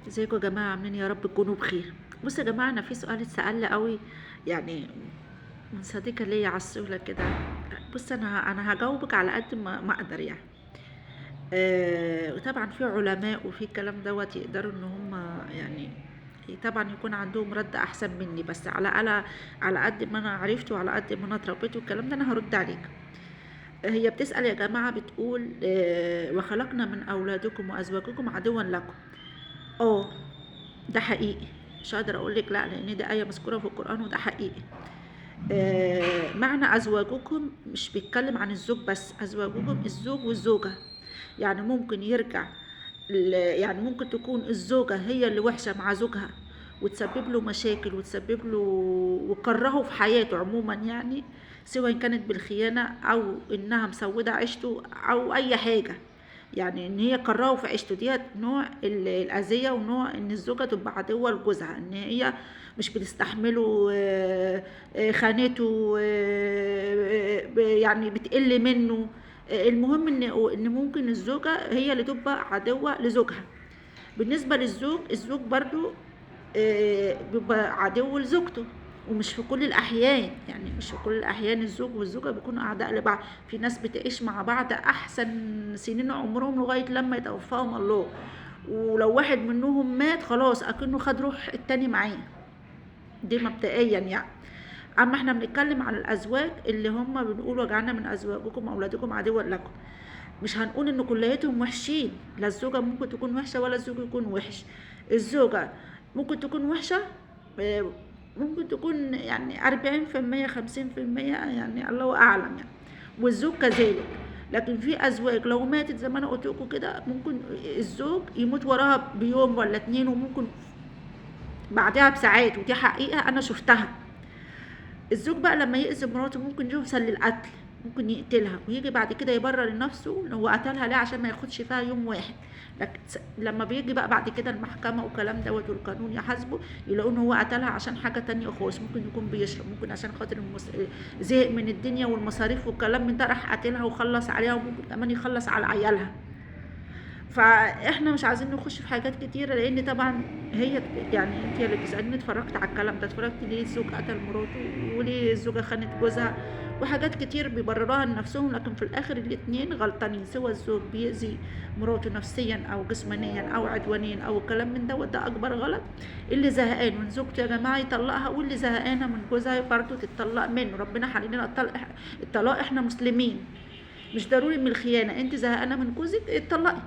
ازيكم يا جماعة عاملين إيه؟ يا رب تكونوا بخير. بصوا يا جماعة، أنا في سؤال اتسأل لي قوي، يعني من صديقة ليا عسولة كده. بص، أنا هجاوبك على قد ما أقدر يعني. وطبعا في علماء وفي الكلام دوت يقدروا إن هم يعني طبعا يكون عندهم رد أحسن مني، بس على قد ما أنا عرفت وعلى قد ما أنا اتربيت والكلام ده أنا هرد عليك. هي بتسأل يا جماعة، بتقول وخلقنا من أولادكم وأزواجكم عدوا لكم. اه، ده حقيقي. مش هقدر اقول لك لا، لان ده ايه مذكوره في القران وده حقيقي. معنى ازواجكم مش بيتكلم عن الزوج بس، ازواجكم الزوج والزوجه. يعني ممكن يرجع يعني ممكن تكون الزوجه هي اللي وحشه مع زوجها وتسبب له مشاكل وتسبب له وكرهه في حياته عموما، يعني سواء كانت بالخيانه او انها مسوده عيشته او اي حاجه. يعني ان هي كرهه في عيشته ديت نوع الاذيه، ونوع ان الزوجه تبقى عدوه لجوزها، ان هي مش بتستحمله، خانته، يعني بتقل منه. المهم ان ممكن الزوجه هي اللي تبقى عدوه لزوجها. بالنسبه للزوج، الزوج برضو بيبقى عدو لزوجته. ومش في كل الأحيان، يعني مش في كل الأحيان الزوج والزوجة بيكونوا أعداء لبعض. في ناس بتعيش مع بعض أحسن سنين عمرهم لغاية لما يتوفاهم الله، ولو واحد منهم مات خلاص أكنه خد روح التاني معاه. دي مبدئيا يعني. اما احنا بنتكلم عن الازواج اللي هم بنقول وجعلنا من ازواجكم واولادكم عدوا لكم، مش هنقول ان كلياتهم وحشين. لا، الزوجه ممكن تكون وحشه ولا الزوج يكون وحش. الزوجه ممكن تكون وحشه، آه، ممكن تكون يعني 40% 50%، يعني الله اعلم يعني. والزوج كذلك. لكن في ازواج لو ماتت زي ما انا قلت لكم كده، ممكن الزوج يموت وراها بيوم ولا اتنين، وممكن بعدها بساعات، ودي حقيقه انا شفتها. الزوج بقى لما يأذي مراته ممكن يوصل للقتل، ممكن يقتلها ويجي بعد كده يبرر لنفسه ان هو قتلها ليه عشان ما ياخدش فيها يوم واحد. لكن لما بيجي بقى بعد كده المحكمة والكلام دوت والقانون يحاسبه، يلاقوا ان هو قتلها عشان حاجة تانية خالص. ممكن يكون بيشرب، ممكن عشان خاطر زهق من الدنيا والمصاريف والكلام من ده راح قتلها وخلص عليها، وممكن كمان يخلص على عيالها. فاحنا مش عايزين نخش في حاجات كتيره، لان طبعا هي يعني انت اللي بتسالني اتفرجت على الكلام ده، اتفرجت ليه الزوج قتل مراته وليه الزوجه خانت جوزها، وحاجات كتير بيبرروها لنفسهم. لكن في الاخر الاتنين غلطانين، سواء الزوج بيأذي مراته نفسيا او جسمانيا او عدوانيا او الكلام من ده اكبر غلط. اللي زهقان من زوجته يا جماعه يطلقها، واللي زهقانه من جوزها برضه تتطلق منه. ربنا حللنا الطلاق، احنا مسلمين. مش ضروري من الخيانه، انت زهقانه من جوزك اتطلقي.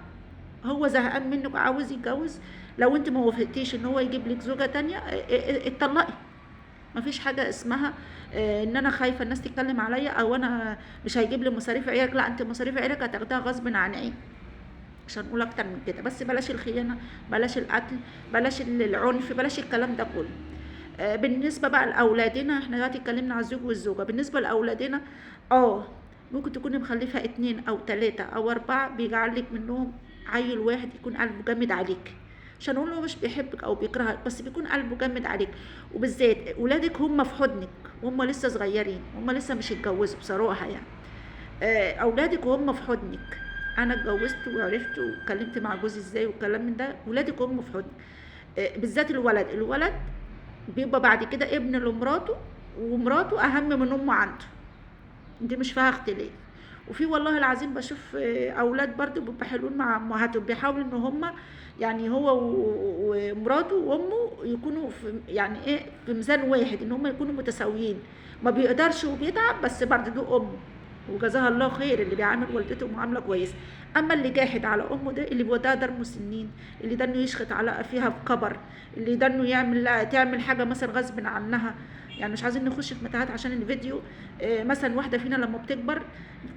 هو زهقان منك وعاوز يتجوز، لو انت ما وافقتيش ان هو يجيب لك زوجة تانية اتطلقي. مفيش حاجة اسمها ان انا خايفة الناس تتكلم عليا، او انا مش هيجيب لي مصاريف عيالك. لا، انت مصاريف عيالك هتاخدها غصب عن عين. مش هنقول اكتر من كده، بس بلاش الخيانة، بلاش القتل، بلاش العنف، بلاش الكلام ده كله. بالنسبة بقى لأولادنا، احنا دلوقتي اتكلمنا على الزوج والزوجة. بالنسبة لأولادنا، اه ممكن تكوني مخلفة 2 أو 3 أو 4، بيجعلك منهم عيل واحد يكون قلبه جامد عليك. مش هنقول هو مش بيحبك او بيكرهك، بس بيكون قلبه جامد عليك. وبالذات ولادك هم في حضنك وهم لسه صغيرين، هم لسه مش اتجوزوا بصراحة يعني. اولادك وهم في حضنك. انا اتجوزت وعرفت واتكلمت مع جوزي ازاي والكلام من ده، ولادك وهم في حضنك. بالذات الولد بيبقى بعد كده ابن لمراته، ومراته اهم من امه عنده. دي مش فيها اختلاف. وفي والله العظيم بشوف اولاد برضو بيبقوا حلوين مع امهاتهم، بيحاولوا ان هم يعني هو ومراته وامه يكونوا في يعني ايه في ميزان واحد، ان هم يكونوا متساويين. ما بيقدرش وبيتعب، بس برضه ده امه، وجزاها الله خير اللي بيعامل والدته معامله كويسه. اما اللي جاحد على امه ده اللي بيوديها دار مسنين، اللي ده انه يشخط على فيها في كبر، اللي ده انه تعمل حاجه مثلا غصب عنها. يعني مش عايزين نخش في متاهات عشان الفيديو. مثلا واحده فينا لما بتكبر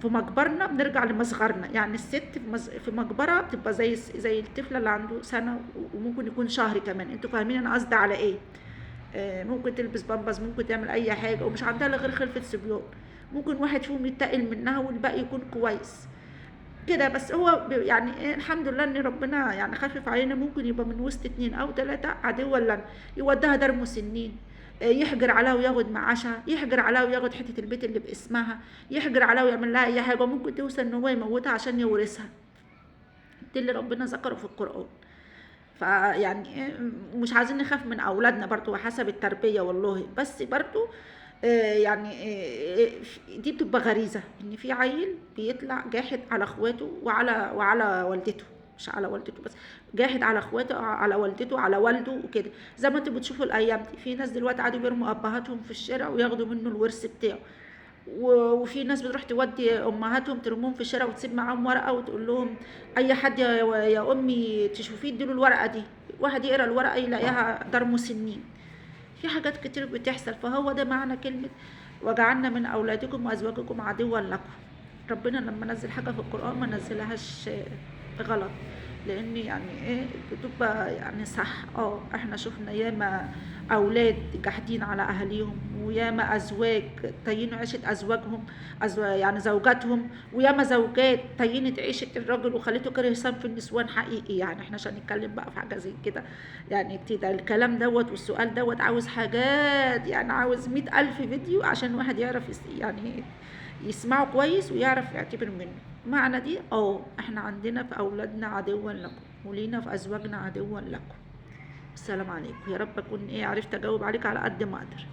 في مجبرنا بنرجع لمصغرنا. يعني الست في مجبره بتبقى زي الطفله اللي عنده سنه وممكن يكون شهر كمان. انتوا فاهمين انا قصدي على ايه؟ ممكن تلبس بامبز، ممكن تعمل اي حاجه ومش عندها غير خلفه صبيان. ممكن واحد فيهم يتقل منها والباقي يكون كويس كده. بس هو يعني الحمد لله ان ربنا يعني خفف علينا. ممكن يبقى من وسط 2 أو 3 عدوا لنا، يوديها دار مسنين، يحجر عليها وياخد معاشها، يحجر عليها وياخد حته البيت اللي باسمها، يحجر عليها ويعمل لها اي حاجه. ممكن توصل ان هو يموتها عشان يورثها. ده اللي ربنا ذكره في القران. فيعني مش عايزين نخاف من اولادنا برضو حسب التربيه والله، بس برضو يعني دي بتبقى غريزه ان في عيل بيطلع جاحد على اخواته وعلى والدته، مش على والدته بس، جاحد على اخواته على والدته على والده وكده. زي ما انتوا بتشوفوا الايام دي في ناس دلوقتي قعدوا بيرموا ابهاتهم في الشارع وياخدوا منه الورث بتاعه، وفي ناس بتروح تودي امهاتهم ترموهم في الشارع وتسيب معاهم ورقه وتقول لهم اي حد يا امي تشوفيه اديله الورقه دي، واحد يقرا الورقه يلاقيها دار مسنين. في حاجات كتير بتحصل، فهو ده معنى كلمه وجعلنا من اولادكم وازواجكم عدوا لكم. ربنا لما نزل حاجه في القران ما نزلهاش غلط، لان يعني ايه بتبقى يعني صح. احنا شفنا ياما اولاد جاحدين على اهاليهم، وياما ازواج تينوا عيشه ازواجهم، يعني زوجاتهم، وياما زوجات تينت عيشه الراجل وخليته كره يسام في النسوان حقيقي. يعني احنا عشان نتكلم بقى في حاجه زي كده يعني كده الكلام دوت والسؤال دوت عاوز حاجات، يعني عاوز 100,000 فيديو عشان واحد يعرف يعني يسمعه كويس ويعرف يعتبر منه معنى دي. احنا عندنا في اولادنا عدوا لكم، ولينا في ازواجنا عدوا لكم. السلام عليكم. يا رب اكون عرفت اجاوب عليك على قد ما اقدر.